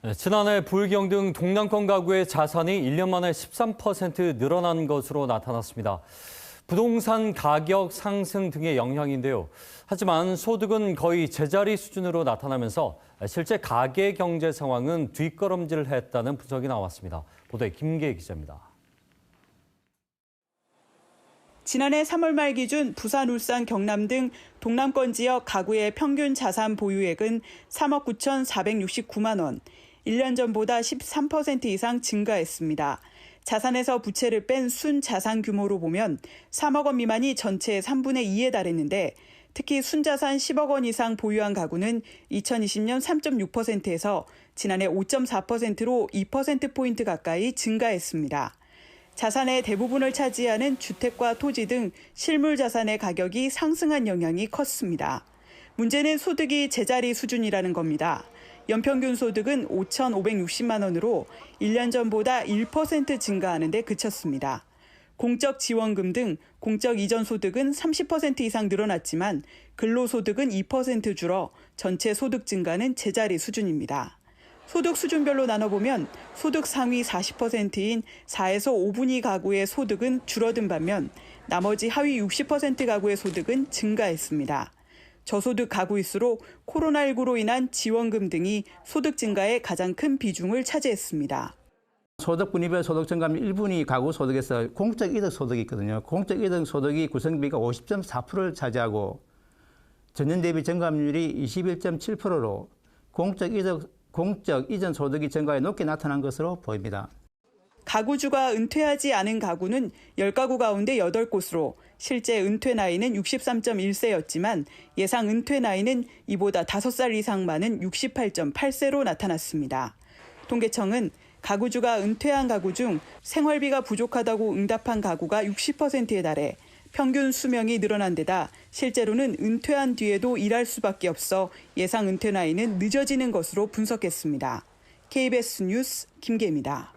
네, 지난해 불경 등 동남권 가구의 자산이 1년 만에 13% 늘어난 것으로 나타났습니다. 부동산 가격 상승 등의 영향인데요. 하지만 소득은 거의 제자리 수준으로 나타나면서 실제 가계 경제 상황은 뒷걸음질을 했다는 분석이 나왔습니다. 보도에 김계 기자입니다. 지난해 3월 말 기준 부산, 울산, 경남 등 동남권 지역 가구의 평균 자산 보유액은 3억 9,469만 원, 1년 전보다 13% 이상 증가했습니다. 자산에서 부채를 뺀 순자산 규모로 보면 3억 원 미만이 전체의 3분의 2에 달했는데 특히 순자산 10억 원 이상 보유한 가구는 2020년 3.6%에서 지난해 5.4%로 2%포인트 가까이 증가했습니다. 자산의 대부분을 차지하는 주택과 토지 등 실물 자산의 가격이 상승한 영향이 컸습니다. 문제는 소득이 제자리 수준이라는 겁니다. 연평균 소득은 5,560만 원으로 1년 전보다 1% 증가하는 데 그쳤습니다. 공적 지원금 등 공적 이전 소득은 30% 이상 늘어났지만 근로소득은 2% 줄어 전체 소득 증가는 제자리 수준입니다. 소득 수준별로 나눠보면 소득 상위 40%인 4에서 5분위 가구의 소득은 줄어든 반면 나머지 하위 60% 가구의 소득은 증가했습니다. 저소득 가구일수록 코로나19로 인한 지원금 등이 소득 증가에 가장 큰 비중을 차지했습니다. 소득 분위별 소득 증가하면 1분위 가구 소득에서 공적 이득 소득이 있거든요. 공적 이득 소득이 구성비가 50.4%를 차지하고 전년 대비 증가율이 21.7%로 공적 이전 소득이 증가에 높게 나타난 것으로 보입니다. 가구주가 은퇴하지 않은 가구는 10가구 가운데 8곳으로 실제 은퇴 나이는 63.1세였지만 예상 은퇴 나이는 이보다 5살 이상 많은 68.8세로 나타났습니다. 통계청은 가구주가 은퇴한 가구 중 생활비가 부족하다고 응답한 가구가 60%에 달해 평균 수명이 늘어난 데다 실제로는 은퇴한 뒤에도 일할 수밖에 없어 예상 은퇴 나이는 늦어지는 것으로 분석했습니다. KBS 뉴스 김계입니다.